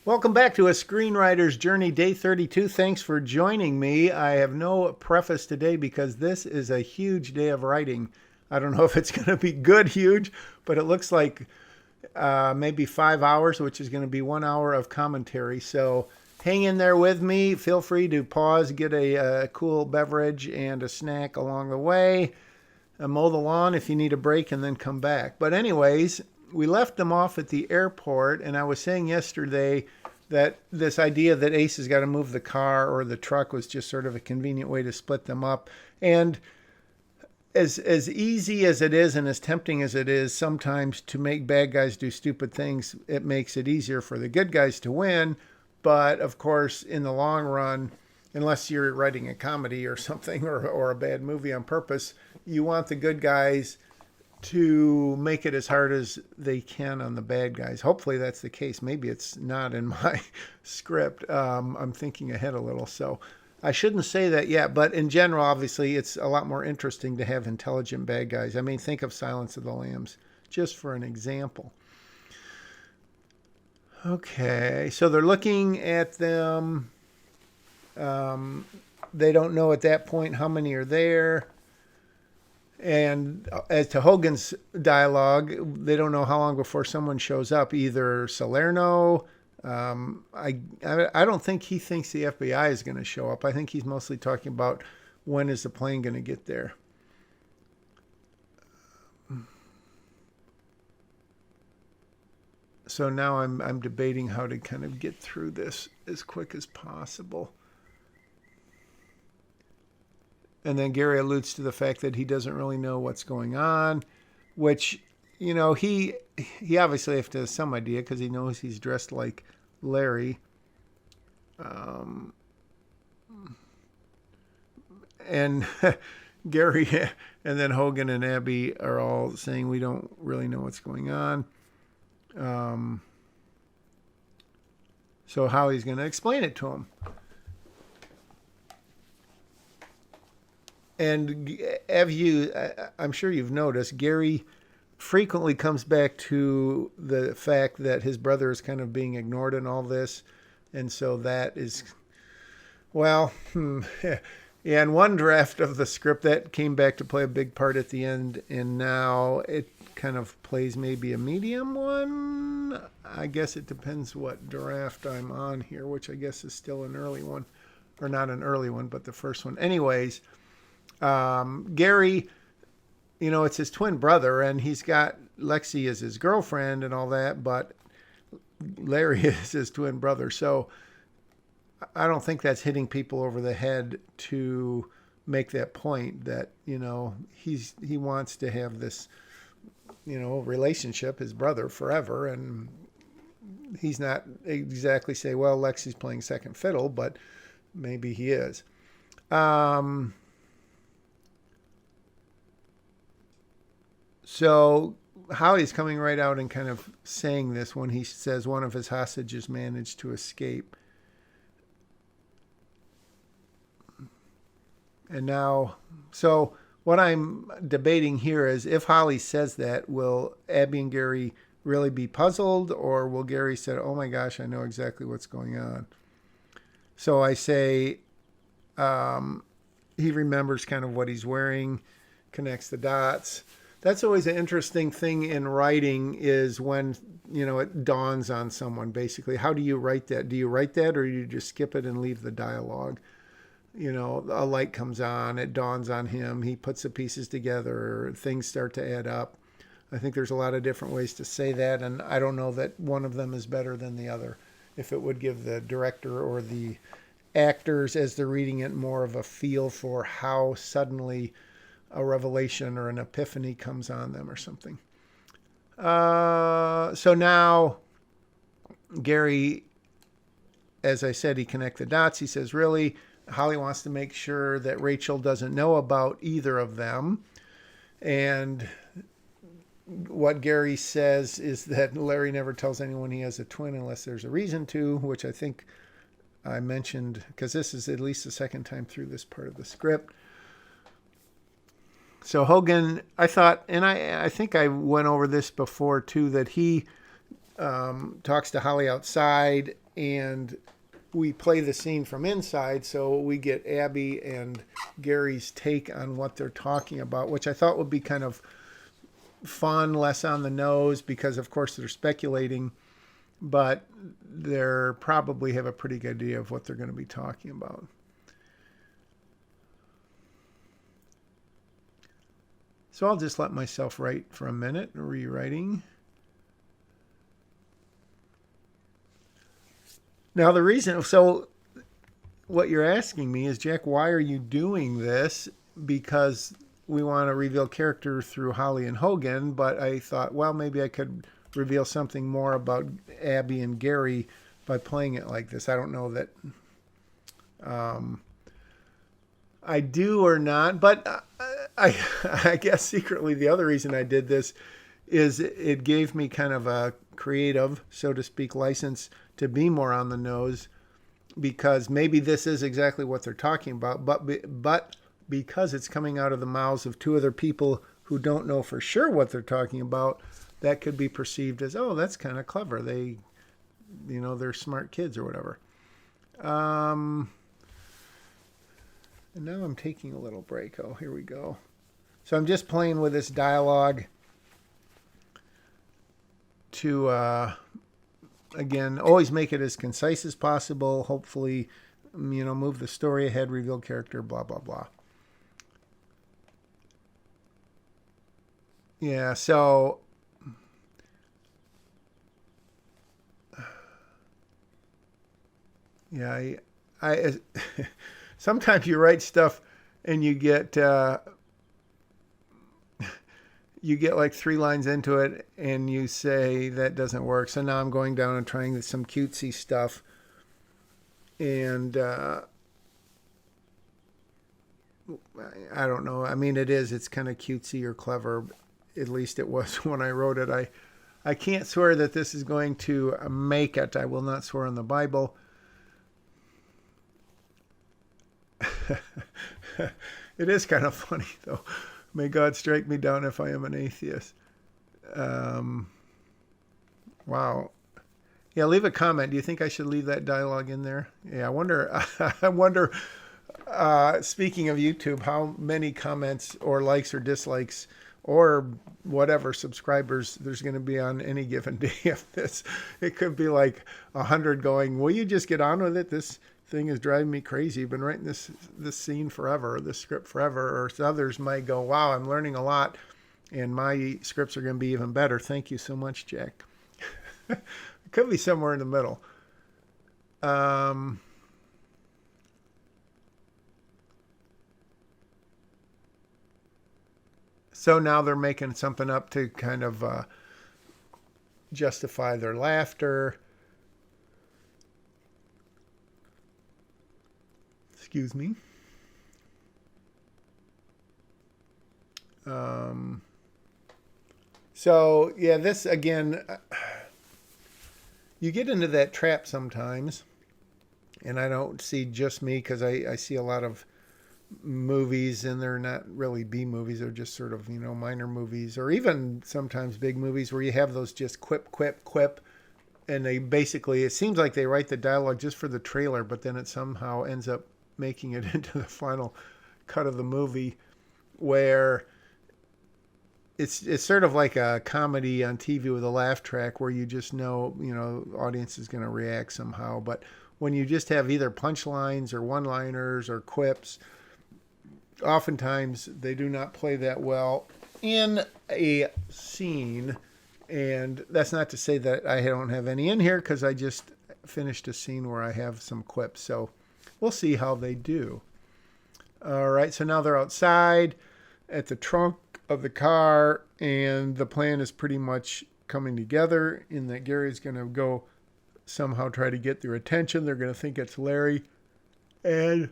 Welcome back to A Screenwriter's Journey, Day 32. Thanks for joining me. I have no preface today because this is a huge day of writing. I don't know if it's going to be good, huge, but it looks like maybe 5 hours, which is going to be 1 hour of commentary. So hang in there with me. Feel free to pause, get a cool beverage and a snack along the way. Mow the lawn if you need a break and then come back. But anyways, we left them off at the airport, and I was saying yesterday that this idea that Ace has got to move the car or the truck was just sort of a convenient way to split them up. And as easy as it is and as tempting as it is sometimes to make bad guys do stupid things, it makes it easier for the good guys to win. But of course, in the long run, unless you're writing a comedy or something or a bad movie on purpose, you want the good guys to make it as hard as they can on the bad guys. Hopefully that's the case. Maybe it's not in my script. I'm thinking ahead a little, so I shouldn't say that yet. But in general, obviously, it's a lot more interesting to have intelligent bad guys. I mean, think of Silence of the Lambs, just for an example. Okay, so they're looking at them. They don't know at that point how many are there. And as to Hogan's dialogue, they don't know how long before someone shows up, either Salerno. I don't think he thinks the FBI is going to show up. I think he's mostly talking about when is the plane going to get there. So now I'm debating how to kind of get through this as quick as possible. And then Gary alludes to the fact that he doesn't really know what's going on, which, he obviously has to have some idea because he knows he's dressed like Larry. And Gary and then Hogan and Abby are all saying we don't really know what's going on. So Holly's going to explain it to him. And I'm sure you've noticed, Gary frequently comes back to the fact that his brother is kind of being ignored in all this. And so that is, well, yeah, in one draft of the script that came back to play a big part at the end. And now it kind of plays maybe a medium one. I guess it depends what draft I'm on here, which I guess is still an early one. Or not an early one, but the first one. Anyways, Gary, it's his twin brother, and he's got Lexi as his girlfriend and all that, but Larry is his twin brother. So I don't think that's hitting people over the head to make that point that, he wants to have this, relationship, his brother, forever. And he's not exactly say, well, Lexi's playing second fiddle, but maybe he is. So Holly's coming right out and kind of saying this when he says one of his hostages managed to escape. And now, so what I'm debating here is if Holly says that, will Abby and Gary really be puzzled, or will Gary say, oh my gosh, I know exactly what's going on? So I say he remembers kind of what he's wearing, connects the dots. That's always an interesting thing in writing is when, it dawns on someone, basically. How do you write that? Do you write that, or do you just skip it and leave the dialogue? A light comes on, it dawns on him, he puts the pieces together, things start to add up. I think there's a lot of different ways to say that, and I don't know that one of them is better than the other. If it would give the director or the actors, as they're reading it, more of a feel for how suddenly a revelation or an epiphany comes on them or something. So now Gary, as I said, he connects the dots. He says, really, Holly wants to make sure that Rachel doesn't know about either of them. And what Gary says is that Larry never tells anyone he has a twin unless there's a reason to, which I think I mentioned, because this is at least the second time through this part of the script. So Hogan, I thought, and I think I went over this before too, that he talks to Holly outside and we play the scene from inside, so we get Abby and Gary's take on what they're talking about, which I thought would be kind of fun, less on the nose, because of course they're speculating, but they're probably have a pretty good idea of what they're going to be talking about. So I'll just let myself write for a minute, rewriting. Now the reason, so what you're asking me is, Jack, why are you doing this? Because we want to reveal character through Holly and Hogan, but I thought, well, maybe I could reveal something more about Abby and Gary by playing it like this. I don't know that I do or not, but I guess secretly the other reason I did this is it gave me kind of a creative, so to speak, license to be more on the nose, because maybe this is exactly what they're talking about, but because it's coming out of the mouths of two other people who don't know for sure what they're talking about, that could be perceived as, oh, that's kind of clever. They're smart kids or whatever. And now I'm taking a little break. Oh, here we go. So I'm just playing with this dialogue to, again, always make it as concise as possible. Hopefully, move the story ahead, reveal character, blah, blah, blah. Yeah, so yeah, I sometimes you write stuff and you get like 3 lines into it and you say that doesn't work. So now I'm going down and trying some cutesy stuff, and I don't know. I mean, it's kind of cutesy or clever. At least it was when I wrote it. I can't swear that this is going to make it. I will not swear on the Bible. It is kind of funny, though. May God strike me down if I am an atheist. Wow. Yeah, leave a comment. Do you think I should leave that dialogue in there? Yeah, I wonder. I wonder. Speaking of YouTube, how many comments or likes or dislikes or whatever subscribers there's going to be on any given day of this. It could be like 100 going, will you just get on with it? This thing is driving me crazy. I've been writing this scene forever, or this script forever. Or others might go, wow, I'm learning a lot, and my scripts are going to be even better. Thank you so much, Jack. It could be somewhere in the middle. So now they're making something up to kind of justify their laughter. Excuse me. So, yeah, this, again, you get into that trap sometimes, and I don't see just me, because I see a lot of movies, and they're not really B movies. They're just sort of, minor movies, or even sometimes big movies where you have those just quip, quip, quip, and they basically, it seems like they write the dialogue just for the trailer, but then it somehow ends up making it into the final cut of the movie, where it's sort of like a comedy on TV with a laugh track where you just know, audience is going to react somehow. But when you just have either punchlines or one-liners or quips, oftentimes they do not play that well in a scene. And that's not to say that I don't have any in here, because I just finished a scene where I have some quips. So we'll see how they do. All right, so now they're outside at the trunk of the car, and the plan is pretty much coming together in that Gary's going to go somehow try to get their attention. They're going to think it's Larry. And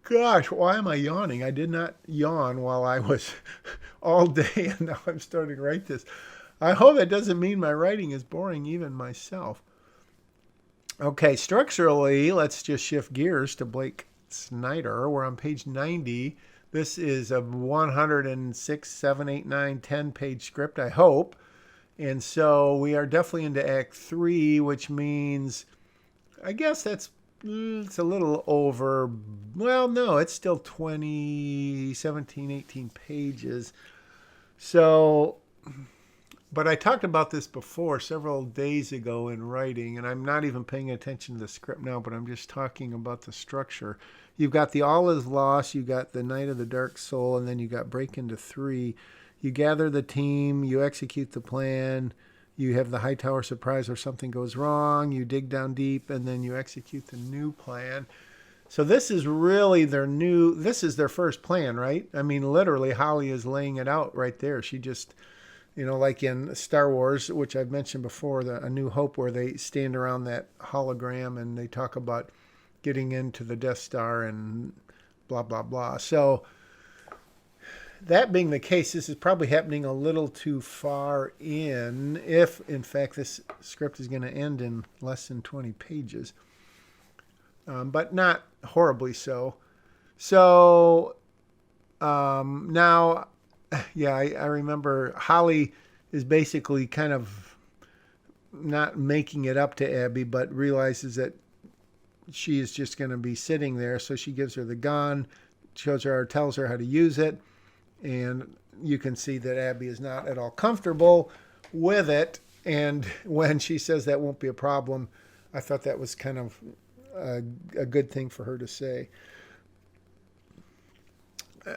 gosh, why am I yawning? I did not yawn while I was all day, and now I'm starting to write this. I hope that doesn't mean my writing is boring, even myself. Okay, structurally, let's just shift gears to Blake Snyder. We're on page 90. This is a 106, 7, 8, 9, 10 page script, I hope. And so we are definitely into Act 3, which means I guess it's a little over. Well, no, it's still 17, 18 pages. So, but I talked about this before several days ago in writing, and I'm not even paying attention to the script now, but I'm just talking about the structure. You've got the All Is Lost, you got the Night of the Dark Soul, and then you got Break Into Three. You gather the team, you execute the plan, you have the Hightower surprise where something goes wrong, you dig down deep, and then you execute the new plan. So this is really this is their first plan, right? I mean, literally, Holly is laying it out right there. She just, like in Star Wars, which I've mentioned before, A New Hope, where they stand around that hologram and they talk about getting into the Death Star and blah, blah, blah. So that being the case, this is probably happening a little too far if, in fact, this script is going to end in less than 20 pages. But not horribly so. So now, yeah, I remember Holly is basically kind of not making it up to Abby, but realizes that she is just going to be sitting there. So she gives her the gun, tells her how to use it. And you can see that Abby is not at all comfortable with it. And when she says that won't be a problem, I thought that was kind of a good thing for her to say.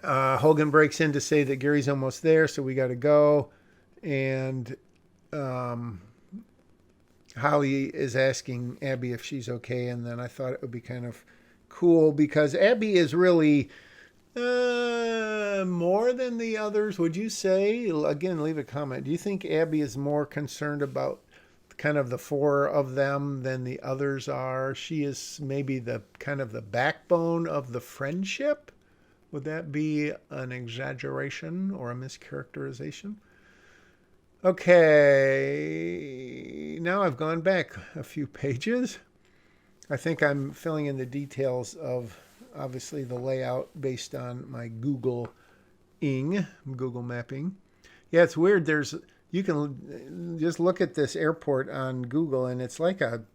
Hogan breaks in to say that Gary's almost there, so we got to go. And Holly is asking Abby if she's okay. And then I thought it would be kind of cool because Abby is really more than the others, would you say? Again, leave a comment. Do you think Abby is more concerned about kind of the four of them than the others are? She is maybe the kind of the backbone of the friendship. Would that be an exaggeration or a mischaracterization? Okay, now I've gone back a few pages. I think I'm filling in the details of obviously the layout based on my Google mapping. Yeah, it's weird. You can just look at this airport on Google and it's like like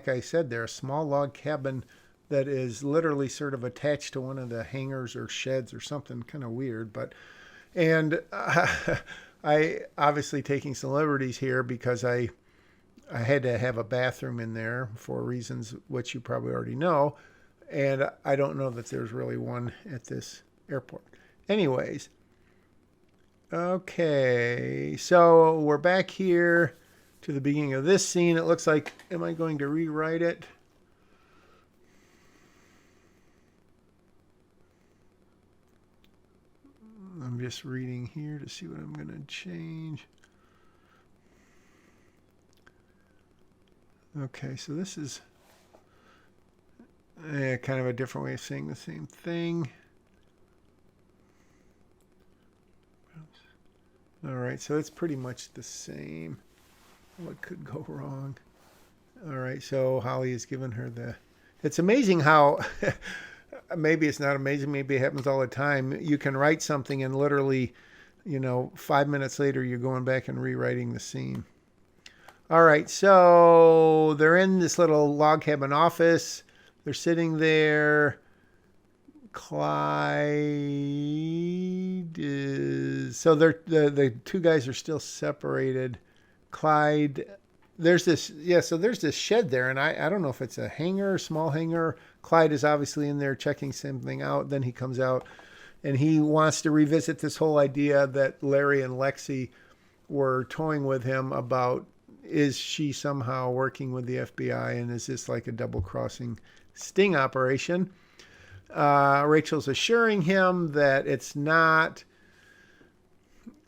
I said, a small log cabin that is literally sort of attached to one of the hangars or sheds or something kind of weird. And I obviously taking some liberties here because I had to have a bathroom in there for reasons which you probably already know. And I don't know that there's really one at this airport. Anyways, okay, so we're back here to the beginning of this scene. It looks like, am I going to rewrite it? I'm just reading here to see what I'm going to change. Okay, so this is kind of a different way of saying the same thing. All right, so it's pretty much the same. What could go wrong? All right, so Holly has given her It's amazing how, maybe it's not amazing, maybe it happens all the time. You can write something and literally, 5 minutes later, you're going back and rewriting the scene. All right, so they're in this little log cabin office. They're sitting there. Clyde is... So the two guys are still separated. Clyde... There's this shed there, and I don't know if it's a hangar, small hangar. Clyde is obviously in there checking something out. Then he comes out, and he wants to revisit this whole idea that Larry and Lexi were toying with him about, is she somehow working with the FBI, and is this like a double-crossing sting operation? Rachel's assuring him that it's not.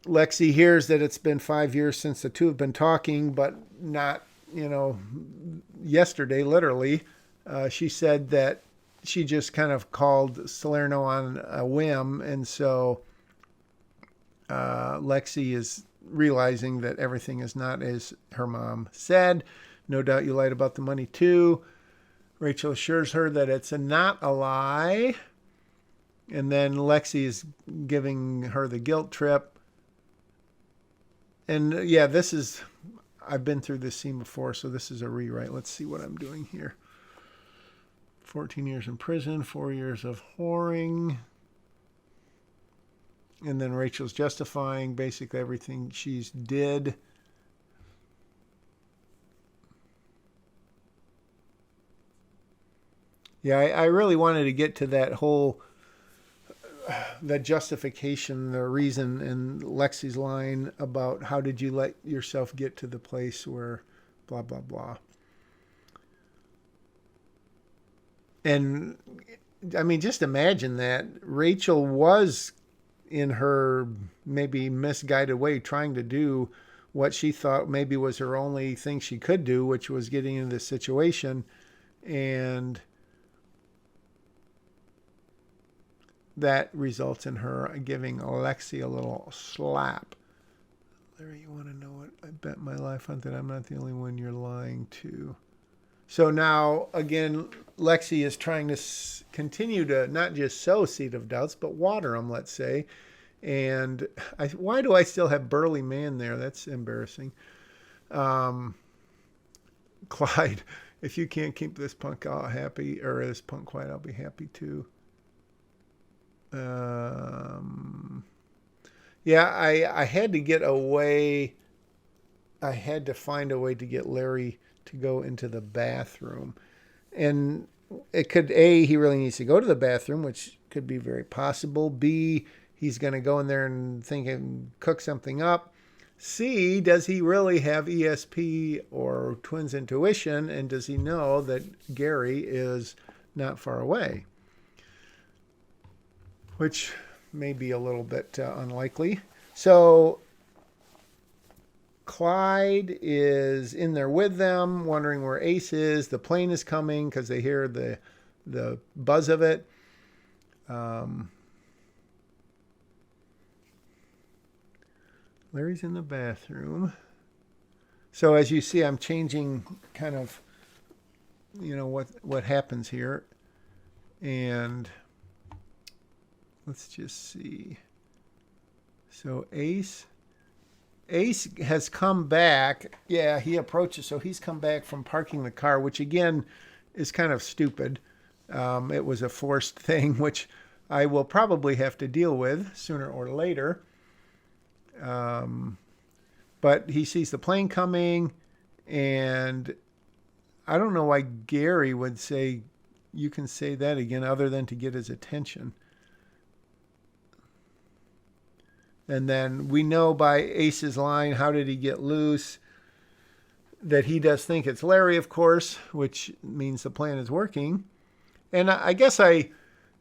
Lexi hears that it's been 5 years since the two have been talking, but not, yesterday, literally. She said that she just kind of called Salerno on a whim, and so Lexi is realizing that everything is not as her mom said. No doubt you lied about the money too. Rachel assures her that it's not a lie. And then Lexi is giving her the guilt trip. And yeah, I've been through this scene before, so this is a rewrite. Let's see what I'm doing here. 14 years in prison, 4 years of whoring. And then Rachel's justifying basically everything she's did. Yeah, I really wanted to get to that whole, the justification, the reason in Lexi's line about how did you let yourself get to the place where blah, blah, blah. And I mean, just imagine that Rachel was in her maybe misguided way trying to do what she thought maybe was her only thing she could do, which was getting into this situation. And that results in her giving Alexi a little slap. Larry, you want to know what I bet my life on? That I'm not the only one you're lying to. So now, again, Lexi is trying to continue to not just sow seed of doubts, but water them, let's say. And why do I still have Burly Man there? That's embarrassing. Clyde, if you can't keep this punk happy, or this punk quiet, I'll be happy too. Yeah, I had to get away. I had to find a way to get Larry to go into the bathroom. And it could, A, he really needs to go to the bathroom, which could be very possible. B, he's going to go in there and think and cook something up. C, does he really have ESP or twins intuition? And does he know that Gary is not far away? Which may be a little bit unlikely. So Clyde is in there with them, wondering where Ace is. The plane is coming because they hear the buzz of it. Larry's in the bathroom. So as you see, I'm changing kind of, what happens here. And let's just see. So Ace has come back. Yeah, he approaches. So he's come back from parking the car, which again is kind of stupid. It was a forced thing, which I will probably have to deal with sooner or later. But he sees the plane coming, and I don't know why Gary would say, you can say that again, other than to get his attention. And then we know by Ace's line, how did he get loose, that he does think it's Larry, of course, which means the plan is working. And I guess there's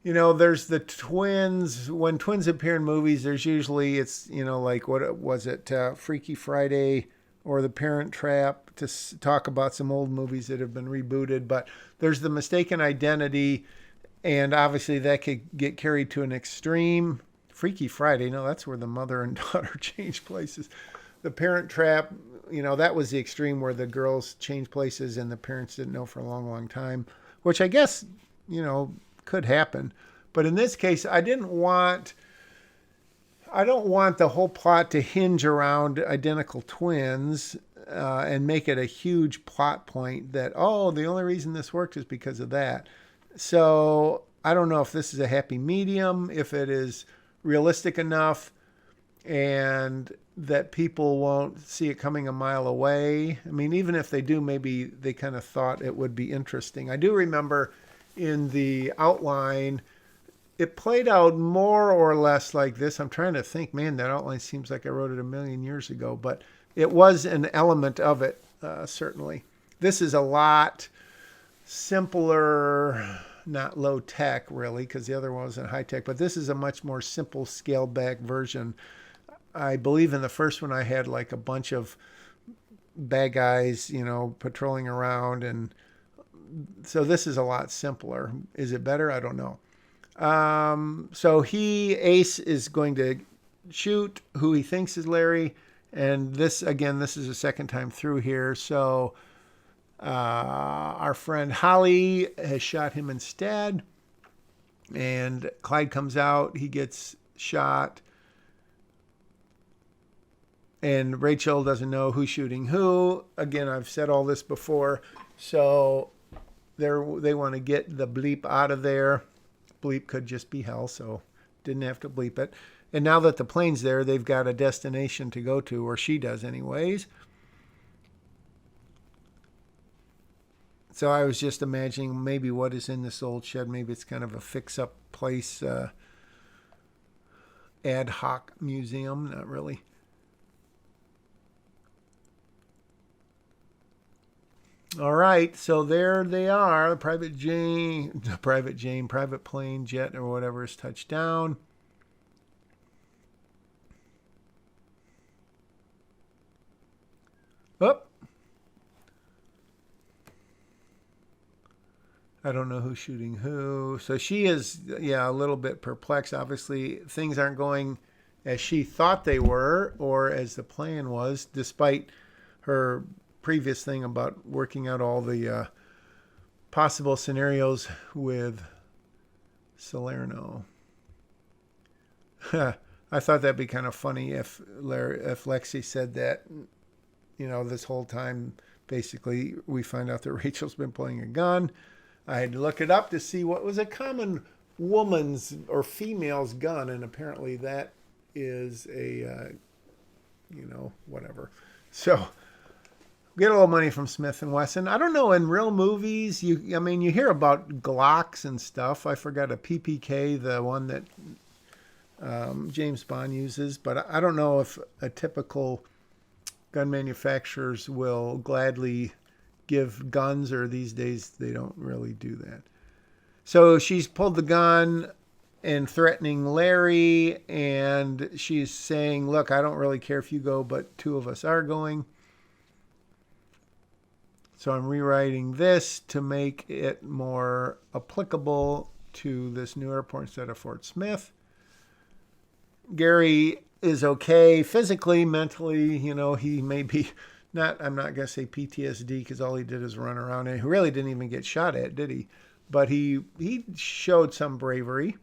the twins. When twins appear in movies, there's usually, it's, like, what was it, Freaky Friday or The Parent Trap, to talk about some old movies that have been rebooted. But there's the mistaken identity, and obviously that could get carried to an extreme. Freaky Friday, no, that's where the mother and daughter change places. The Parent Trap, that was the extreme where the girls changed places and the parents didn't know for a long, long time, which I guess, could happen. But in this case, I don't want the whole plot to hinge around identical twins and make it a huge plot point that, the only reason this worked is because of that. So I don't know if this is a happy medium, if it is realistic enough and that people won't see it coming a mile away. I mean, even if they do, maybe they kind of thought it would be interesting. I do remember in the outline, it played out more or less like this. I'm trying to think, man, that outline seems like I wrote it a million years ago, but it was an element of it, certainly. This is a lot simpler, not low tech really, because the other one wasn't high tech, but this is a much more simple scaled back version. I believe in the first one I had like a bunch of bad guys, patrolling around, and so this is a lot simpler. Is it better? I don't know. So Ace is going to shoot who he thinks is Larry, and this is the second time through here. So our friend Holly has shot him instead, and Clyde comes out. He gets shot. And Rachel doesn't know who's shooting who. Again, I've said all this before. So they want to get the bleep out of there. Bleep could just be hell, so didn't have to bleep it. And now that the plane's there, they've got a destination to go to, or she does anyways. So I was just imagining maybe what is in this old shed. Maybe it's kind of a fix-up place, ad hoc museum. Not really. All right, so there they are. Private plane, jet, or whatever is touched down. Oh, I don't know who's shooting who. So she is, a little bit perplexed. Obviously, things aren't going as she thought they were or as the plan was, despite her previous thing about working out all the possible scenarios with Salerno. I thought that'd be kind of funny if Lexi said that, this whole time, basically, we find out that Rachel's been playing a gun. I had to look it up to see what was a common woman's or female's gun, and apparently that is a, whatever. So get a little money from Smith and Wesson. I don't know, in real movies, you hear about Glocks and stuff. I forgot a PPK, the one that James Bond uses, but I don't know if a typical gun manufacturers will gladly give guns, or these days they don't really do that. So she's pulled the gun and threatening Larry, and she's saying, look, I don't really care if you go, but two of us are going. So I'm rewriting this to make it more applicable to this new airport instead of Fort Smith. Gary is okay physically, mentally, he may be I'm not going to say PTSD because all he did is run around, and he really didn't even get shot at, did he? But he showed some bravery.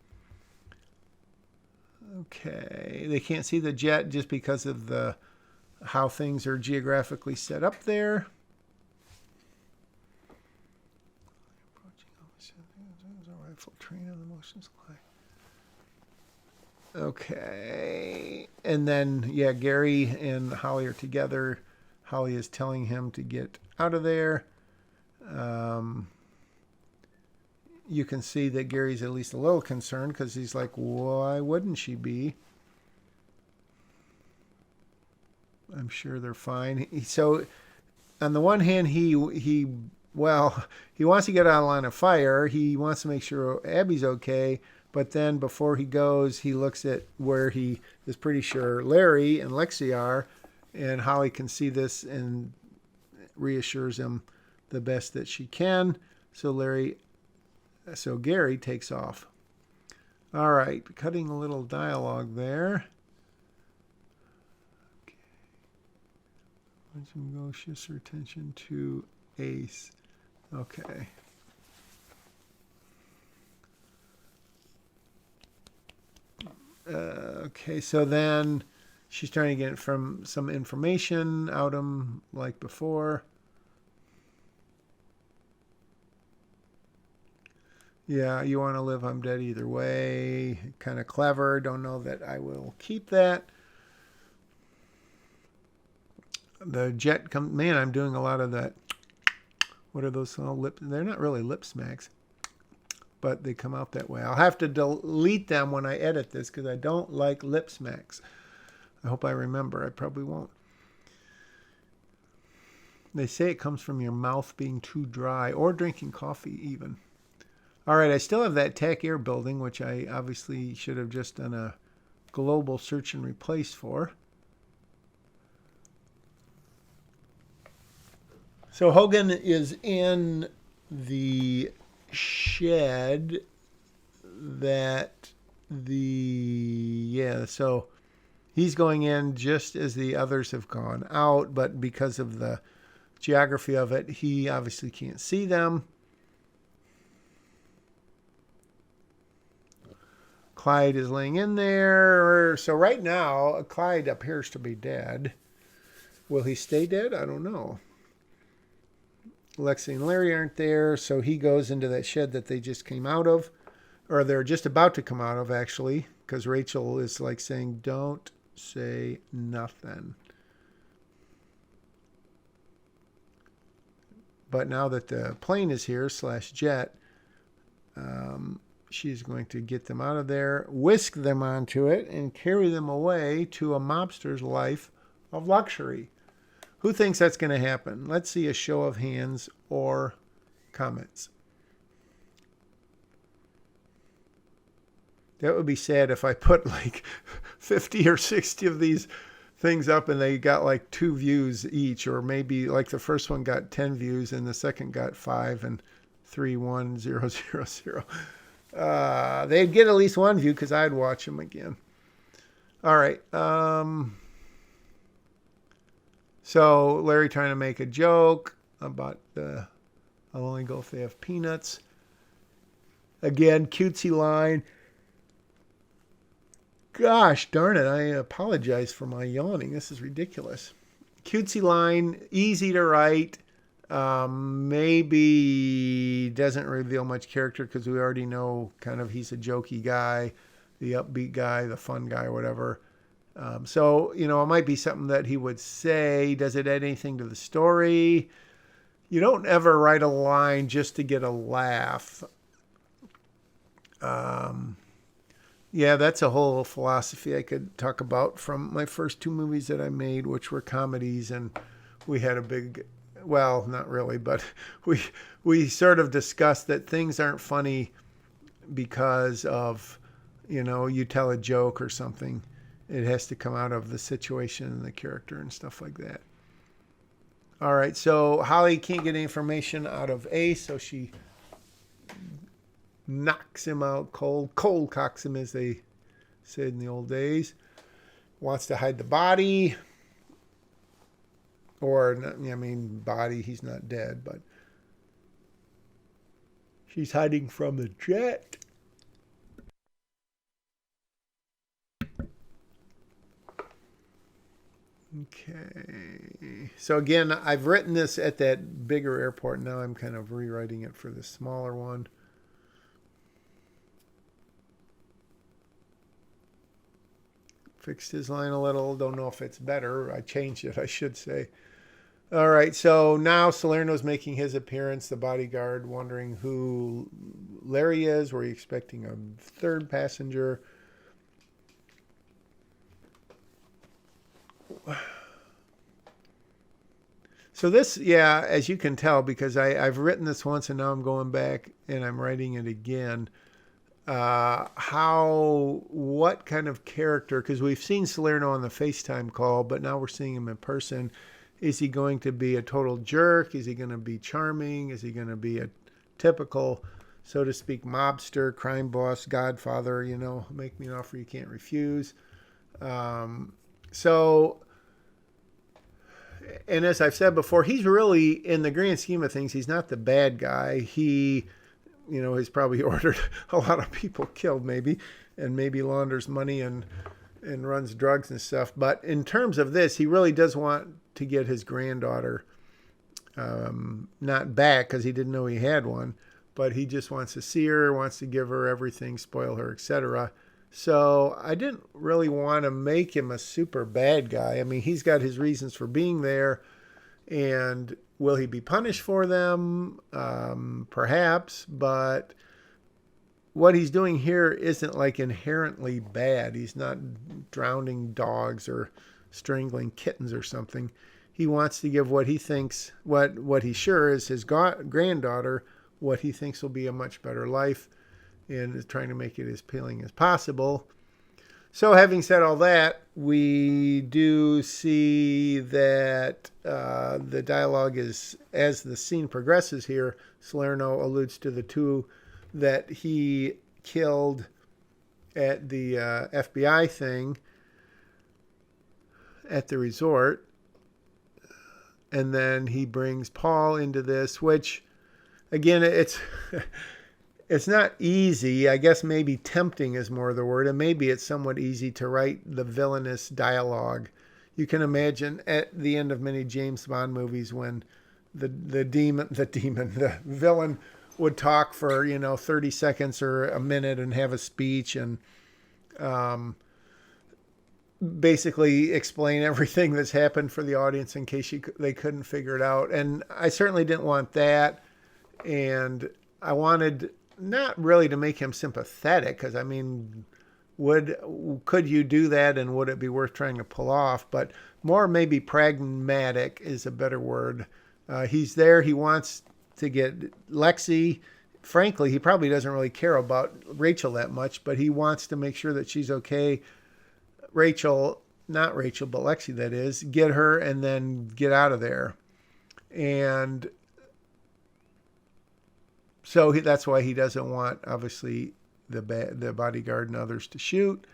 Okay, they can't see the jet just because of how things are geographically set up there. Rifle train on the motion supply. Okay, and then Gary and Holly are together. Holly is telling him to get out of there. You can see that Gary's at least a little concerned because he's like, why wouldn't she be? I'm sure they're fine. So on the one hand, he wants to get out of line of fire. He wants to make sure Abby's okay. But then before he goes, he looks at where he is pretty sure Larry and Lexi are. And Holly can see this and reassures him the best that she can. So Gary takes off. All right, cutting a little dialogue there. Okay. Once we go, shifts her attention to Ace. Okay. Okay, so then she's trying to get from some information out of him like before. Yeah, you want to live, I'm dead either way. Kind of clever. Don't know that I will keep that. The jet comes. Man, I'm doing a lot of that. What are those lip? They're not really lip smacks, but they come out that way. I'll have to delete them when I edit this because I don't like lip smacks. I hope I remember. I probably won't. They say it comes from your mouth being too dry or drinking coffee even. All right, I still have that TAC Air building, which I obviously should have just done a global search and replace for. So Hogan is in the shed so he's going in just as the others have gone out, but because of the geography of it, he obviously can't see them. Clyde is laying in there. So right now, Clyde appears to be dead. Will he stay dead? I don't know. Lexi and Larry aren't there, so he goes into that shed that they just came out of, or they're just about to come out of, actually, because Rachel is like saying, don't say nothing. But now that the plane is here, / jet, she's going to get them out of there, whisk them onto it, and carry them away to a mobster's life of luxury. Who thinks that's going to happen? Let's see a show of hands or comments. That would be sad if I put like 50 or 60 of these things up and they got like 2 views each, or maybe like the first one got 10 views and the second got 5 and 31000. They'd get at least 1 view because I'd watch them again. All right. So Larry trying to make a joke about I'll only go if they have peanuts. Again, cutesy line. Gosh darn it, I apologize for my yawning. This is ridiculous. Cutesy line, easy to write. Maybe doesn't reveal much character because we already know kind of he's a jokey guy, the upbeat guy, the fun guy, whatever. So, it might be something that he would say. Does it add anything to the story? You don't ever write a line just to get a laugh. Yeah, that's a whole philosophy I could talk about from my first 2 movies that I made, which were comedies, and we had a big, well, not really, but we sort of discussed that things aren't funny because of, you tell a joke or something. It has to come out of the situation and the character and stuff like that. All right, so Holly can't get any information out of Ace, so she knocks him out cold cocks him, as they said in the old days. Wants to hide the body. Or, body, he's not dead, but she's hiding from the jet. Okay. So again, I've written this at that bigger airport. Now I'm kind of rewriting it for the smaller one. Fixed his line a little. Don't know if it's better. I changed it, I should say. All right. So now Salerno's making his appearance. The bodyguard wondering who Larry is. Were you expecting a third passenger? So this, yeah, as you can tell, because I've written this once and now I'm going back and I'm writing it again. What kind of character, because we've seen Salerno on the FaceTime call, but now we're seeing him in person. Is he going to be a total jerk? Is he going to be charming? Is he going to be a typical, so to speak, mobster, crime boss, godfather, make me an offer you can't refuse? And as I've said before, he's really, in the grand scheme of things, he's not the bad guy. He, has probably ordered a lot of people killed, maybe, and maybe launders money and runs drugs and stuff. But in terms of this, he really does want to get his granddaughter, not back because he didn't know he had one, but he just wants to see her, wants to give her everything, spoil her, etc. So I didn't really want to make him a super bad guy. I mean, he's got his reasons for being there, and will he be punished for them? Perhaps, but what he's doing here isn't like inherently bad. He's not drowning dogs or strangling kittens or something. He wants to give what he thinks, what he sure is his granddaughter, what he thinks will be a much better life, and is trying to make it as appealing as possible. So having said all that, we do see that the dialogue is, as the scene progresses here, Salerno alludes to the 2 that he killed at the FBI thing at the resort. And then he brings Paul into this, which, again, it's not easy. I guess maybe tempting is more the word. And maybe it's somewhat easy to write the villainous dialogue. You can imagine at the end of many James Bond movies when the villain would talk for 30 seconds or a minute and have a speech and um, basically explain everything that's happened for the audience in case they couldn't figure it out. And I certainly didn't want that. And I wanted not really to make him sympathetic, because I mean, could you do that, and would it be worth trying to pull off? But more maybe pragmatic is a better word. He's there. He wants to get Lexi. Frankly, he probably doesn't really care about Rachel that much, but he wants to make sure that she's okay. Not Rachel, but Lexi, that is, get her and then get out of there. And so that's why he doesn't want, obviously, the bodyguard and others to shoot.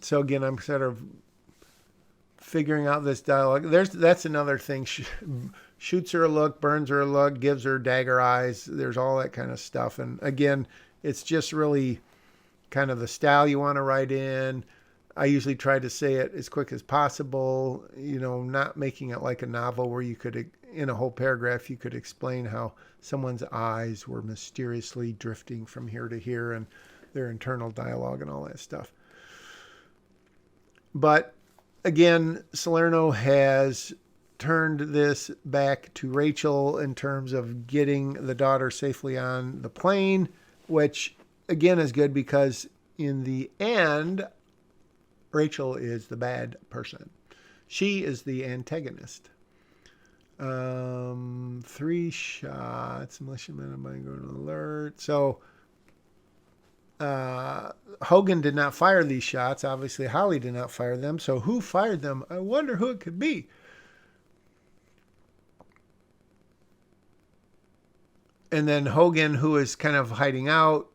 So again, I'm sort of figuring out this dialogue. That's another thing. Shoots her a look, burns her a look, gives her dagger eyes. There's all that kind of stuff. And again, it's just really kind of the style you want to write in. I usually try to say it as quick as possible, not making it like a novel where you could, in a whole paragraph, you could explain how someone's eyes were mysteriously drifting from here to here and their internal dialogue and all that stuff. But again, Salerno has turned this back to Rachel in terms of getting the daughter safely on the plane, which again is good because in the end, Rachel is the bad person. She is the antagonist. 3 shots, militiamen, going alert. So Hogan did not fire these shots. Obviously, Holly did not fire them. So who fired them? I wonder who it could be. And then Hogan, who is kind of hiding out,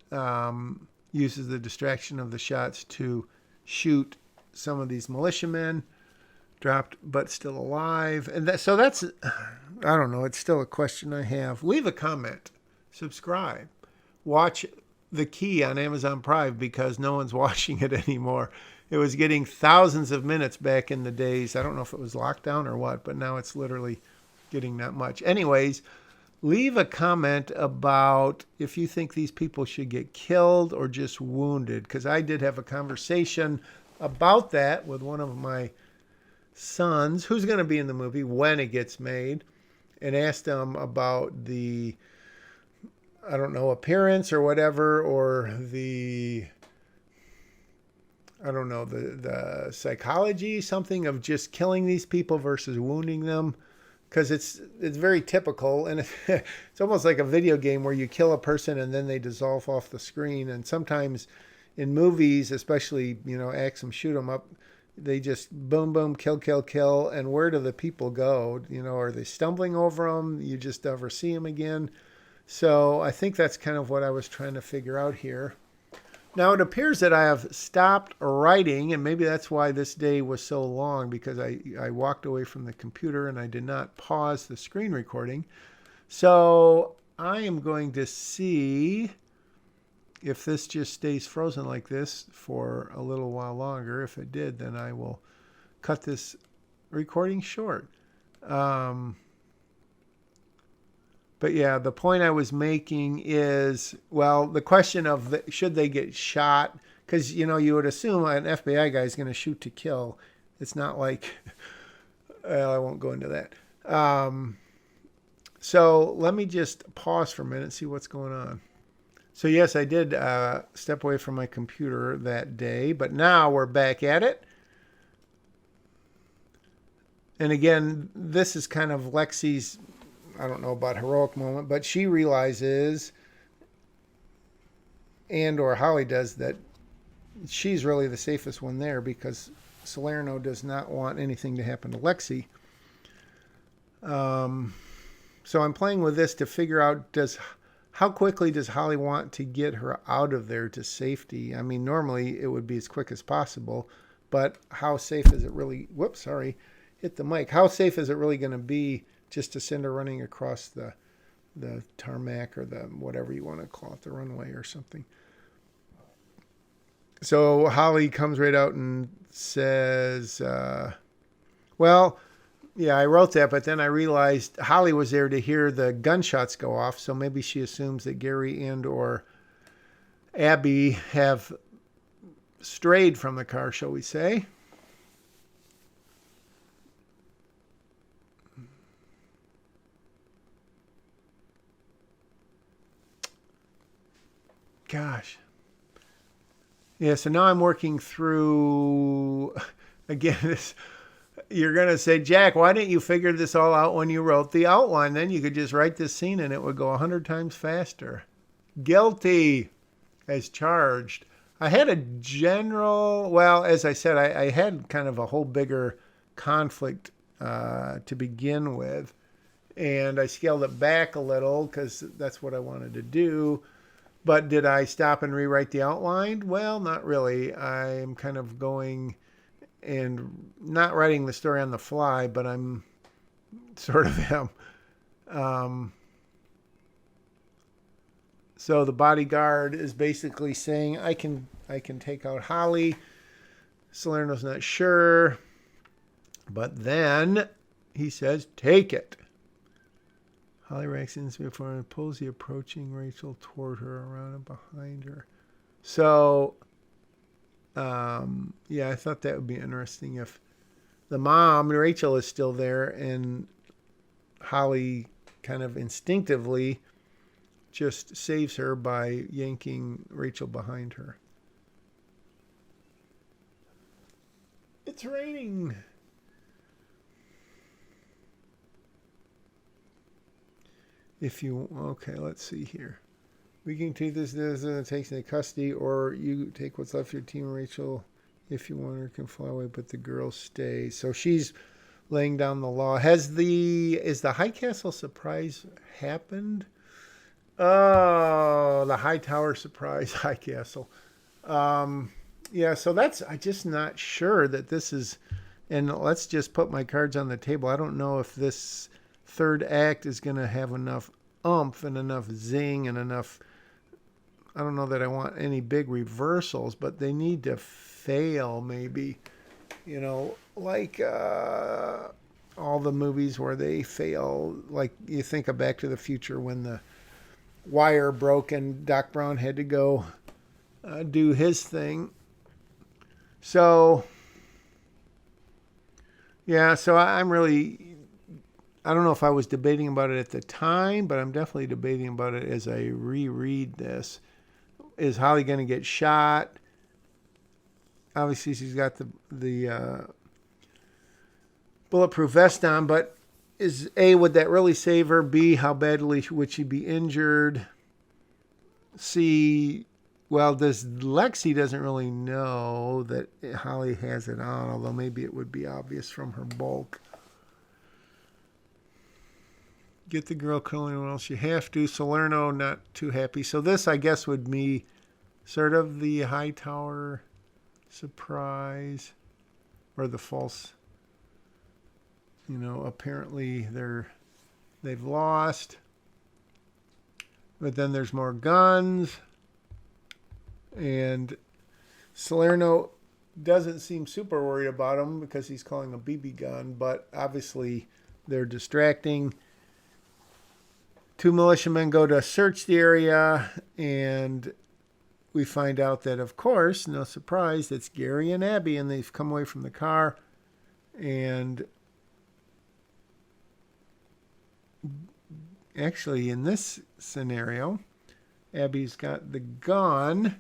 uses the distraction of the shots to shoot some of these militiamen, dropped but still alive. And so that's, I don't know, it's still a question I have. Leave a comment, subscribe, watch The Key on Amazon Prime, because no one's watching it anymore. It was getting thousands of minutes back in the days. I don't know if it was lockdown or what, but now it's literally getting that much. Anyways, leave a comment about if you think these people should get killed or just wounded, because I did have a conversation about that with one of my sons, who's going to be in the movie when it gets made, and asked him about the, I don't know, appearance or whatever, or the, I don't know, the psychology, something of just killing these people versus wounding them. Because it's very typical, and it's almost like a video game where you kill a person and then they dissolve off the screen. And sometimes in movies, especially, axe 'em, shoot 'em up, they just boom, boom, kill, kill, kill. And where do the people go? Are they stumbling over them? You just never see them again. So I think that's kind of what I was trying to figure out here. Now it appears that I have stopped writing, and maybe that's why this day was so long, because I walked away from the computer and I did not pause the screen recording. So I am going to see if this just stays frozen like this for a little while longer. If it did, then I will cut this recording short. But yeah, the point I was making is, well, the question of should they get shot? Because, you would assume an FBI guy is going to shoot to kill. It's not like, well, I won't go into that. So let me just pause for a minute and see what's going on. So yes, I did step away from my computer that day, but now we're back at it. And again, this is kind of Lexi's, I don't know about heroic moment, but she realizes, and or Holly does, that she's really the safest one there, because Salerno does not want anything to happen to Lexi. So I'm playing with this to figure out, how quickly does Holly want to get her out of there to safety? I mean, normally it would be as quick as possible, but how safe is it really? Whoops, sorry, hit the mic. How safe is it really going to be just to send her running across the the tarmac or the whatever you want to call it, the runway or something. So Holly comes right out and says, well, yeah, I wrote that, but then I realized Holly was there to hear the gunshots go off, so maybe she assumes that Gary and or Abby have strayed from the car, shall we say. Gosh. Yeah, so now I'm working through, again, this, you're going to say, Jack, why didn't you figure this all out when you wrote the outline? Then you could just write this scene and it would go 100 times faster. Guilty as charged. I had a general, well, as I said, I had kind of a whole bigger conflict to begin with. And I scaled it back a little because that's what I wanted to do. But did I stop and rewrite the outline? Well, not really. I'm kind of going and not writing the story on the fly, but I'm sort of am. So the bodyguard is basically saying, I can take out Holly. Salerno's not sure. But then he says, take it. Holly racks in before and pulls the approaching Rachel toward her, around and behind her. So, yeah, I thought that would be interesting if the mom, Rachel, is still there and Holly kind of instinctively just saves her by yanking Rachel behind her. It's raining. If you, okay, let's see here. We can take this takes into custody, or you take what's left of your team, Rachel. If you want her, can fly away, but the girl stays. So she's laying down the law. Is the High Castle surprise happened? Oh, the High Tower surprise, High Castle. Yeah, so I'm just not sure that this is, and let's just put my cards on the table. I don't know if this third act is going to have enough oomph and enough zing and enough, I don't know that I want any big reversals, but they need to fail maybe, like all the movies where they fail, like you think of Back to the Future when the wire broke and Doc Brown had to go do his thing. So, yeah, so I'm really, I don't know if I was debating about it at the time, but I'm definitely debating about it as I reread this. Is Holly going to get shot? Obviously, she's got the bulletproof vest on, but is A, would that really save her? B, how badly would she be injured? C, well, Lexi doesn't really know that Holly has it on, although maybe it would be obvious from her bulk. Get the girl killing anyone else you have to. Salerno, not too happy. So this, I guess, would be sort of the High Tower surprise or the false, apparently they've lost. But then there's more guns. And Salerno doesn't seem super worried about him because he's calling a BB gun, but obviously they're distracting. 2 militiamen go to search the area, and we find out that, of course, no surprise, it's Gary and Abby, and they've come away from the car. And actually, in this scenario, Abby's got the gun.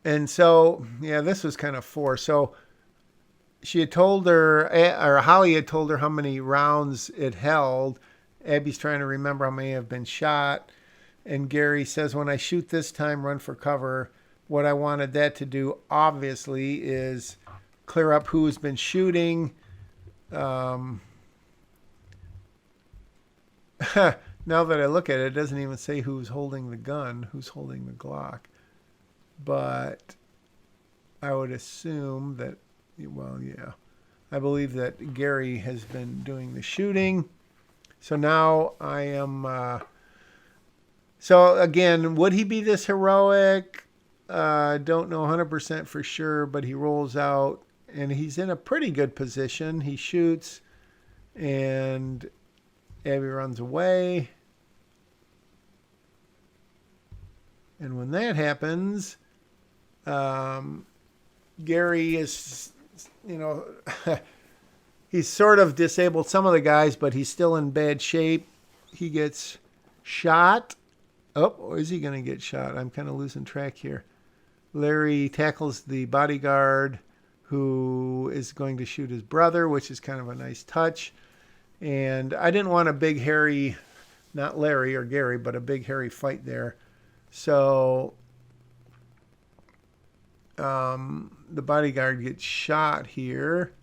And so, yeah, this was kind of forced. So she had told her, or Holly had told her how many rounds it held. Abby's trying to remember how many have been shot. And Gary says, when I shoot this time, run for cover. What I wanted that to do, obviously, is clear up who's been shooting. Now that I look at it, it doesn't even say who's holding the gun, who's holding the Glock. But I would assume that Well, yeah. I believe that Gary has been doing the shooting. So now I am. So again, would he be this heroic? Don't know 100% for sure, but he rolls out and he's in a pretty good position. He shoots and Abby runs away. And when that happens, Gary is, you know, he's sort of disabled some of the guys, but he's still in bad shape. He gets shot. Oh, or is he going to get shot? I'm kind of losing track here. Larry tackles the bodyguard who is going to shoot his brother, which is kind of a nice touch. And I didn't want a big, hairy, not Larry or Gary, but a big, hairy fight there. So the bodyguard gets shot here.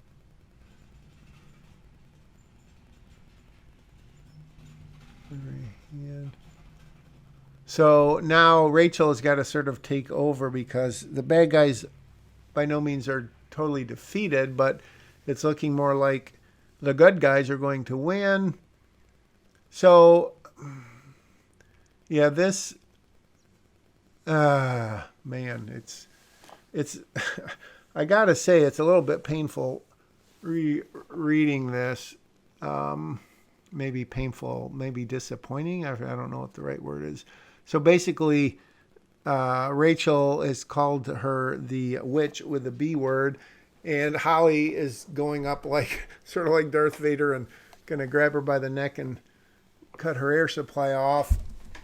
So now Rachel has got to sort of take over because the bad guys by no means are totally defeated, but it's looking more like the good guys are going to win. So, yeah, this, man, it's, I gotta say, it's a little bit painful reading this. Maybe painful, maybe disappointing. I don't know what the right word is. So basically, Rachel is called her the witch with the B word, and Holly is going up like sort of like Darth Vader and going to grab her by the neck and cut her air supply off.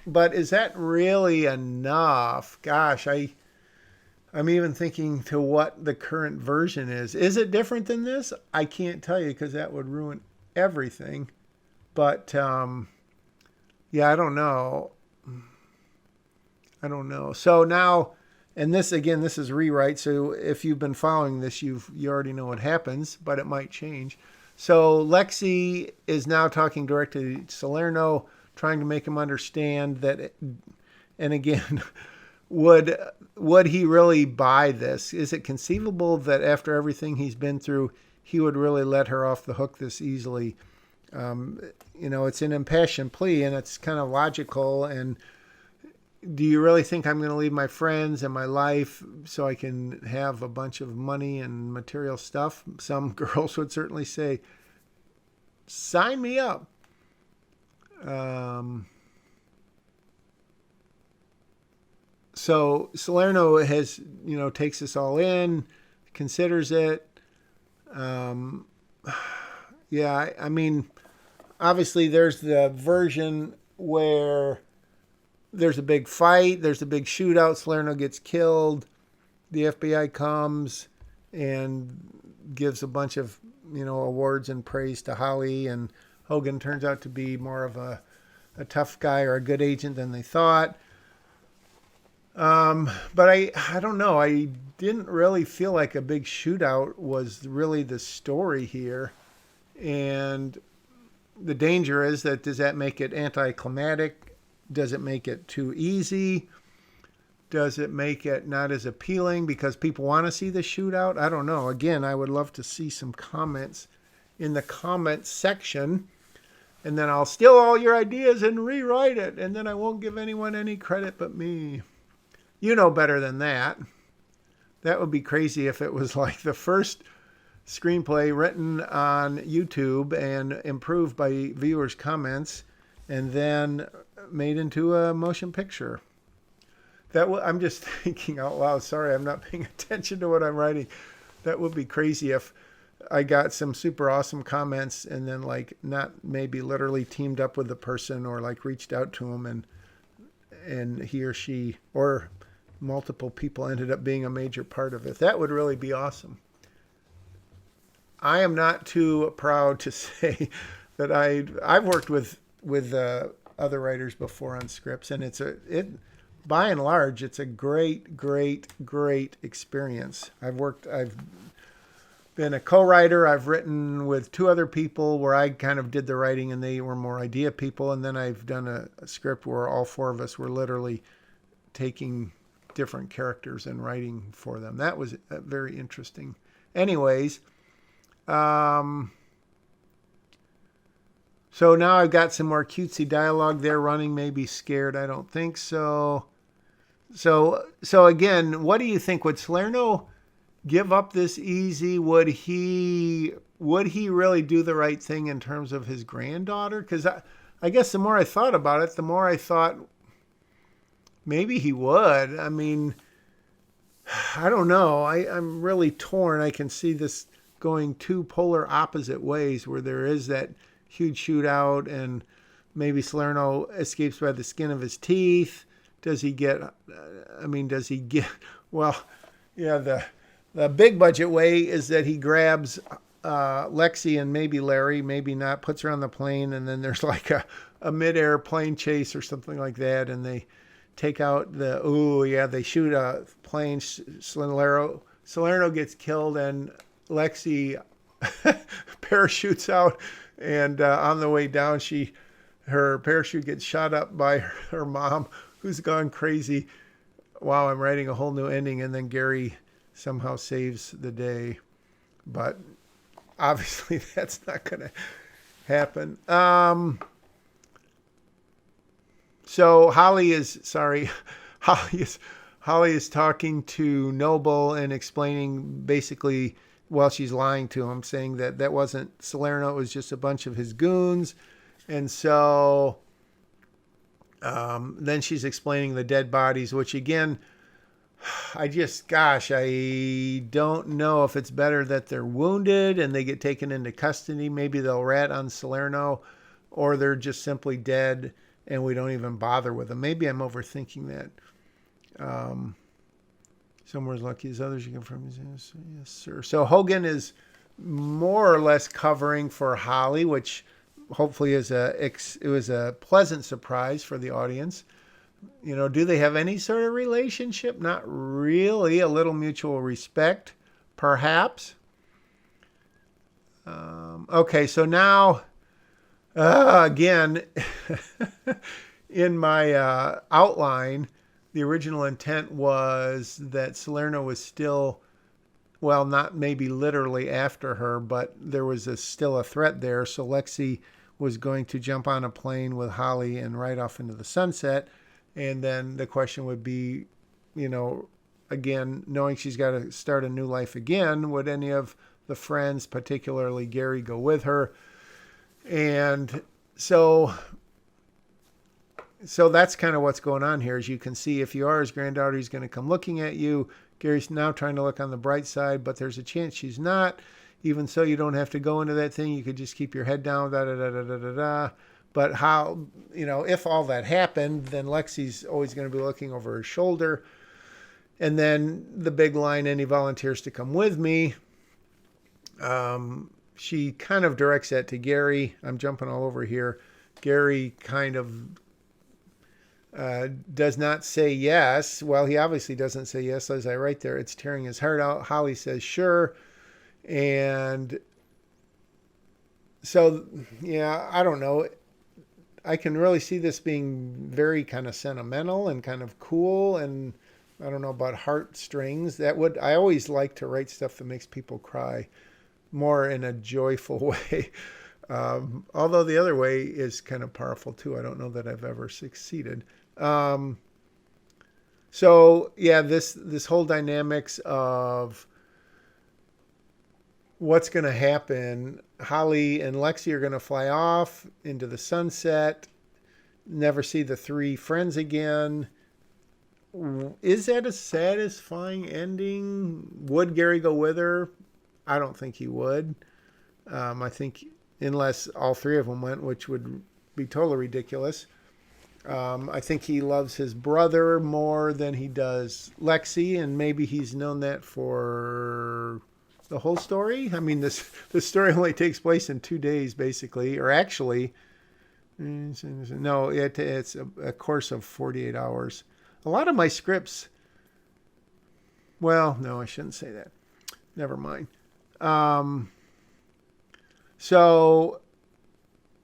But is that really enough? Gosh, I'm even thinking to what the current version is. Is it different than this? I can't tell you because that would ruin everything. But yeah, I don't know. So now, and this again, this is rewrite. So if you've been following this, you already know what happens, but it might change. So Lexi is now talking directly to Salerno, trying to make him understand that. And again, would he really buy this? Is it conceivable that after everything he's been through, he would really let her off the hook this easily? It's an impassioned plea, and it's kind of logical. And do you really think I'm going to leave my friends and my life so I can have a bunch of money and material stuff? Some girls would certainly say, sign me up. So Salerno has, takes this all in, considers it. Yeah, I mean, obviously there's the version where there's a big fight, there's a big shootout, Salerno gets killed, the FBI comes and gives a bunch of, awards and praise to Holly, and Hogan turns out to be more of a tough guy or a good agent than they thought. But I don't know. I didn't really feel like a big shootout was really the story here. And the danger is that, does that make it anticlimactic? Does it make it too easy? Does it make it not as appealing because people want to see the shootout? I don't know. Again, I would love to see some comments in the comments section. And then I'll steal all your ideas and rewrite it. And then I won't give anyone any credit but me. You know better than that. That would be crazy if it was like the first screenplay written on YouTube and improved by viewers' comments and then made into a motion picture. I'm just thinking out loud. Sorry, I'm not paying attention to what I'm writing. That would be crazy if I got some super awesome comments and then not maybe literally teamed up with the person or reached out to him and he or she or multiple people ended up being a major part of it. That would really be awesome. I am not too proud to say that I've worked with other writers before on scripts, and it by and large it's a great experience. I've been a co-writer. I've written with two other people where I kind of did the writing and they were more idea people, and then I've done a script where all four of us were literally taking different characters and writing for them. That was very interesting. anyways, um, so now I've got some more cutesy dialogue there running. Maybe scared. I don't think so. So again, what do you think? Would Salerno give up this easy? Would he really do the right thing in terms of his granddaughter? Because I guess the more I thought about it, the more I thought maybe he would. I mean, I don't know. I'm really torn. I can see this going two polar opposite ways where there is that huge shootout and maybe Salerno escapes by the skin of his teeth. Does he get, well, yeah, the big budget way is that he grabs Lexi and maybe Larry, maybe not, puts her on the plane, and then there's like a mid-air plane chase or something like that, and they take out they shoot a plane. Salerno gets killed, and Lexi parachutes out, and on the way down, her parachute gets shot up by her mom, who's gone crazy. Wow, I'm writing a whole new ending, and then Gary somehow saves the day, but obviously that's not going to happen. So Holly is talking to Noble and explaining basically, well, she's lying to him, saying that wasn't Salerno, it was just a bunch of his goons. And so then she's explaining the dead bodies, which again, I don't know if it's better that they're wounded and they get taken into custody. Maybe they'll rat on Salerno, or they're just simply dead and we don't even bother with them. Maybe I'm overthinking that. Somewhere's lucky as others, you can from. Yes, sir. So Hogan is more or less covering for Holly, which hopefully it was a pleasant surprise for the audience. You know, do they have any sort of relationship? Not really. A little mutual respect, perhaps. Okay, so now, again, in my outline, the original intent was that Salerno was still, well, not maybe literally after her, but there was still a threat there. So Lexi was going to jump on a plane with Holly and ride off into the sunset. And then the question would be, you know, again, knowing she's got to start a new life again, would any of the friends, particularly Gary, go with her? And so that's kind of what's going on here. As you can see, if you are his granddaughter, he's going to come looking at you. Gary's now trying to look on the bright side, but there's a chance she's not. Even so, you don't have to go into that thing. You could just keep your head down, da-da-da-da-da-da. But how, you know, if all that happened, then Lexi's always going to be looking over her shoulder. And then the big line, any volunteers to come with me? She kind of directs that to Gary. I'm jumping all over here. Gary kind of does not say yes. Well, he obviously doesn't say yes. As I write there, it's tearing his heart out. Holly says, sure. And so, yeah, I don't know. I can really see this being very kind of sentimental and kind of cool. And I don't know about heartstrings. I always like to write stuff that makes people cry more in a joyful way. Although the other way is kind of powerful too. I don't know that I've ever succeeded. So yeah, this whole dynamics of what's going to happen. Holly and Lexi are going to fly off into the sunset, never see the three friends again. Is that a satisfying ending? Would Gary go with her? I don't think he would. I think unless all three of them went, which would be totally ridiculous. I think he loves his brother more than he does Lexi, and maybe he's known that for the whole story. I mean, the story only takes place in 2 days, basically, or actually, no, it's a course of 48 hours. A lot of my scripts, well, no, I shouldn't say that. Never mind. So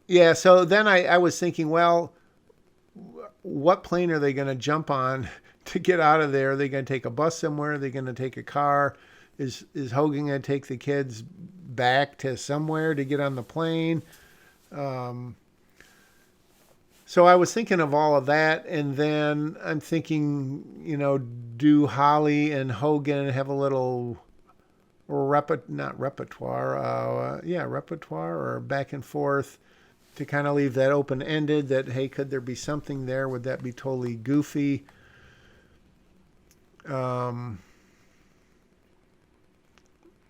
then I was thinking, well, what plane are they going to jump on to get out of there? Are they going to take a bus somewhere? Are they going to take a car? Is Hogan going to take the kids back to somewhere to get on the plane? Um, so I was thinking of all of that, and then I'm thinking, do Holly and Hogan have a little not repertoire, repertoire or back and forth to kind of leave that open ended? That hey, could there be something there? Would that be totally goofy? Um,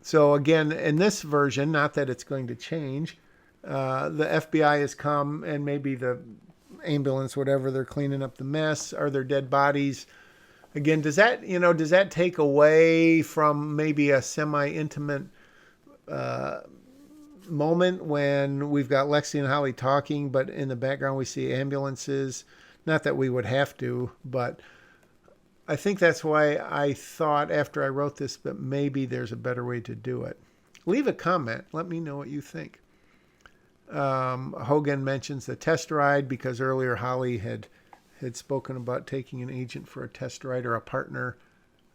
so again, in this version, not that it's going to change, the FBI has come and maybe the ambulance, whatever, they're cleaning up the mess. Are there dead bodies? Again, does that take away from maybe a semi-intimate uh, moment when we've got Lexi and Holly talking, but in the background we see ambulances? Not that we would have to, but I think that's why I thought after I wrote this that maybe there's a better way to do it. Leave a comment. Let me know what you think. Hogan mentions the test ride because earlier Holly had spoken about taking an agent for a test ride or a partner.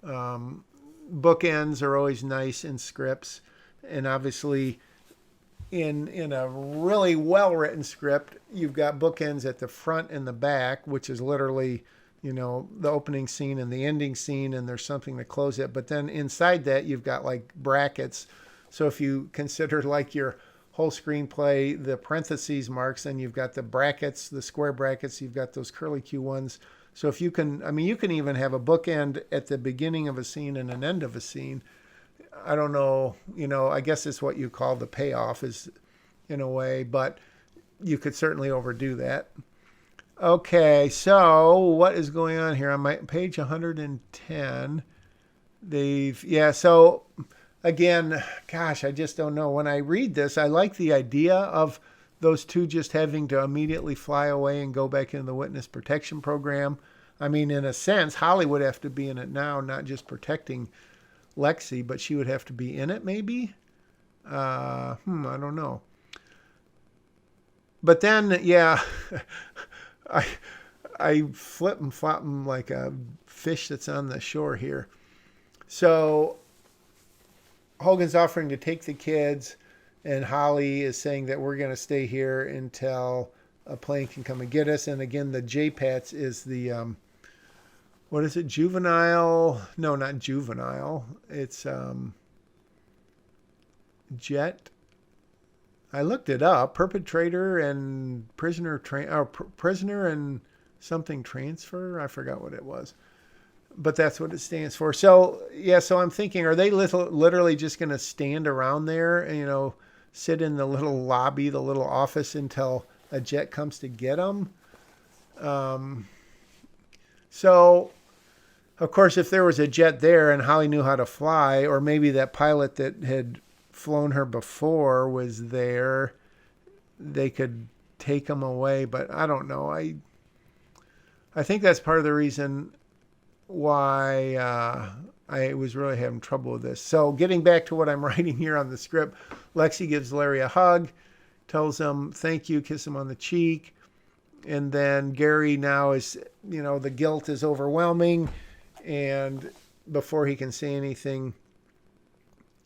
Bookends are always nice in scripts, and obviously in a really well written script, you've got bookends at the front and the back, which is literally the opening scene and the ending scene, and there's something to close it. But then inside that, you've got like brackets. So if you consider like your whole screenplay, the parentheses marks, and you've got the brackets, the square brackets, you've got those curly Q ones. So if you can, you can even have a bookend at the beginning of a scene and an end of a scene. I don't know, I guess it's what you call the payoff is in a way, but you could certainly overdo that. Okay, so what is going on here? On my page 110, so again, gosh, I just don't know. When I read this, I like the idea of those two just having to immediately fly away and go back into the witness protection program. In a sense, Holly would have to be in it now, not just protecting Lexi, but she would have to be in it maybe? I don't know. But then, I flip and flop them like a fish that's on the shore here. So Hogan's offering to take the kids, and Holly is saying that we're going to stay here until a plane can come and get us. And again, the JPATS is the, what is it? Juvenile? No, not juvenile. It's jet. I looked it up. Perpetrator and prisoner prisoner and something transfer. I forgot what it was, but that's what it stands for. So so I'm thinking, are they literally just going to stand around there and sit in the little lobby, the little office until a jet comes to get them? So of course, if there was a jet there and Holly knew how to fly, or maybe that pilot that had flown her before was there, they could take them away. But I don't know. I think that's part of the reason why I was really having trouble with this. So getting back to what I'm writing here on the script, Lexi gives Larry a hug, tells him thank you, kiss him on the cheek. And then Gary now is, the guilt is overwhelming. And before he can say anything,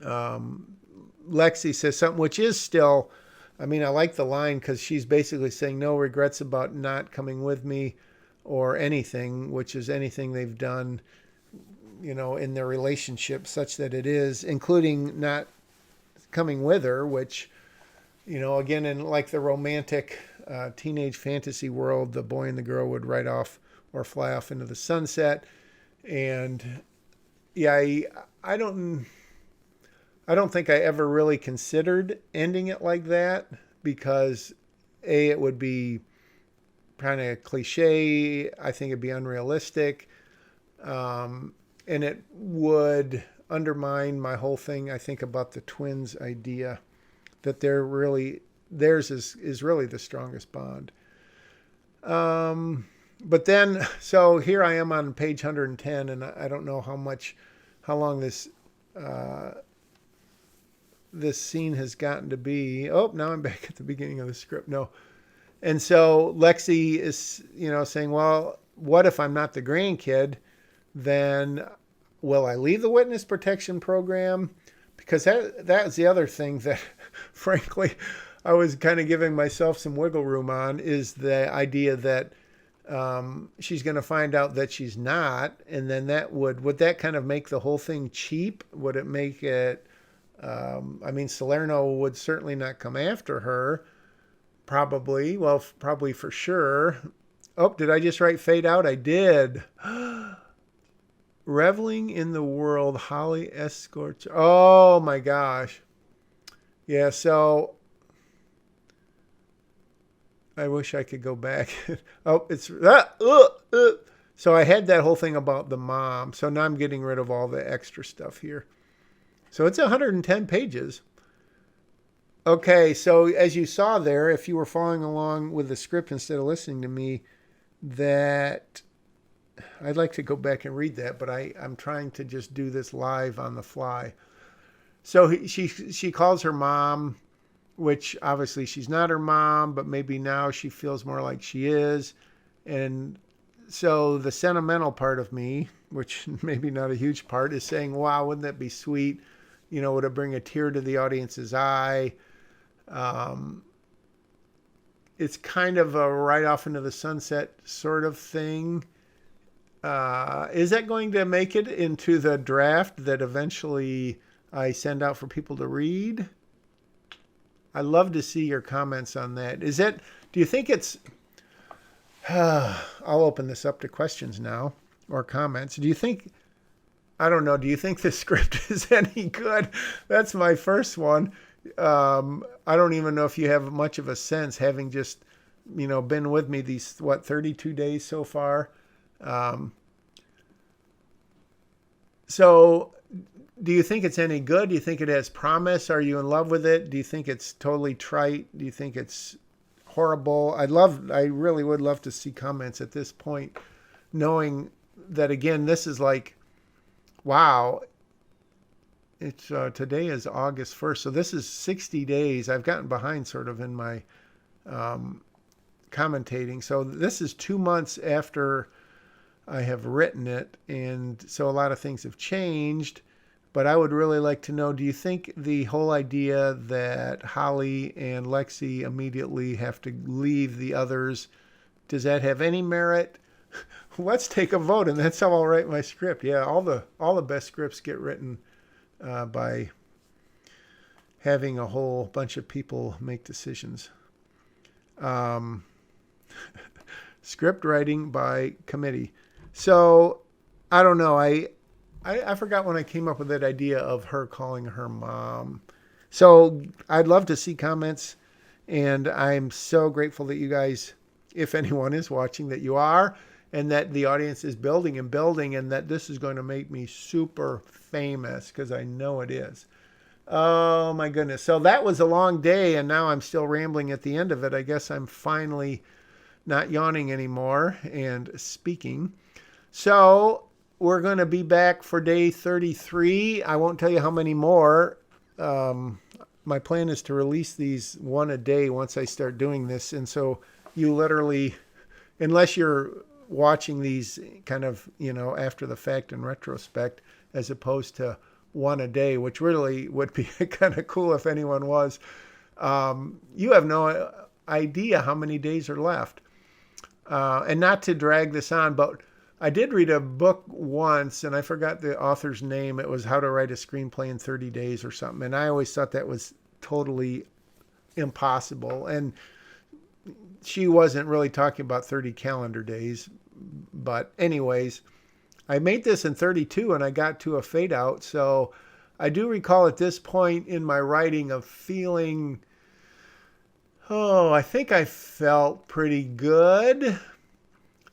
Lexi says something which is still, I like the line because she's basically saying no regrets about not coming with me or anything, which is anything they've done, in their relationship, such that it is, including not coming with her, which, again, in like the romantic teenage fantasy world, the boy and the girl would ride off or fly off into the sunset. And I don't think I ever really considered ending it like that because it would be kind of cliche. I think it'd be unrealistic. And it would undermine my whole thing, I think, about the twins idea that theirs is really the strongest bond. But then, so here I am on page 110, and I don't know how long this scene has gotten to be. Oh, now I'm back at the beginning of the script. No. And so Lexi is, saying, well, what if I'm not the grandkid? Then will I leave the witness protection program? Because that's the other thing that, frankly, I was kind of giving myself some wiggle room on, is the idea that she's going to find out that she's not, and then that would that kind of make the whole thing cheap? Would it make it? I mean, Salerno would certainly not come after her. Probably, well, probably for sure. Oh, did I just write fade out? I did. Reveling in the world, Holly escorts. Oh my gosh. Yeah, so I wish I could go back. Oh, it's so I had that whole thing about the mom. So now I'm getting rid of all the extra stuff here. So it's 110 pages. Okay, so as you saw there, if you were following along with the script instead of listening to me, that I'd like to go back and read that, but I'm trying to just do this live on the fly. So she calls her mom, which obviously she's not her mom, but maybe now she feels more like she is. And so the sentimental part of me, which maybe not a huge part, is saying, wow, wouldn't that be sweet? You know, would it bring a tear to the audience's eye? It's kind of a right off into the sunset sort of thing. Is that going to make it into the draft that eventually I send out for people to read? I love to see your comments on that. Do you think it's, I'll open this up to questions now or comments. Do you think the script is any good? That's my first one. I don't even know if you have much of a sense, having just, been with me these, 32 days so far. So do you think it's any good? Do you think it has promise? Are you in love with it? Do you think it's totally trite? Do you think it's horrible? I really would love to see comments at this point, knowing that, again, this is like, wow, it's today is August 1st. So this is 60 days. I've gotten behind sort of in my commentating. So this is 2 months after I have written it. And so a lot of things have changed. But I would really like to know, do you think the whole idea that Holly and Lexi immediately have to leave the others, does that have any merit? Let's take a vote, and that's how I'll write my script. Yeah, all the best scripts get written by having a whole bunch of people make decisions. Script writing by committee. So I don't know. I forgot when I came up with that idea of her calling her mom. So I'd love to see comments, and I'm so grateful that you guys, if anyone is watching, that you are, and that the audience is building and building, and that this is going to make me super famous, because I know it is. Oh my goodness. So that was a long day, and now I'm still rambling at the end of it. I guess I'm finally not yawning anymore and speaking. So we're going to be back for day 33. I won't tell you how many more. My plan is to release these one a day once I start doing this. And so you literally, unless you're watching these kind of, after the fact and retrospect, as opposed to one a day, which really would be kind of cool if anyone was, you have no idea how many days are left. And not to drag this on, but I did read a book once, and I forgot the author's name. It was How to Write a Screenplay in 30 Days or something. And I always thought that was totally impossible. And she wasn't really talking about 30 calendar days. But anyways, I made this in 32, and I got to a fade out. So I do recall at this point in my writing of feeling, I think I felt pretty good.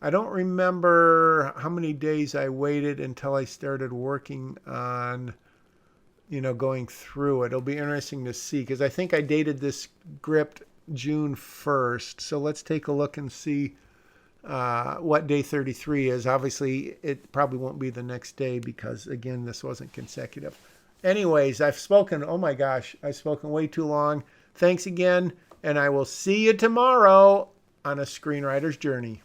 I don't remember how many days I waited until I started working on, going through it. It'll be interesting to see, because I think I dated this script June 1st. So let's take a look and see what day 33 is. Obviously, it probably won't be the next day because, again, this wasn't consecutive. Anyways, I've spoken way too long. Thanks again, and I will see you tomorrow on A Screenwriter's Journey.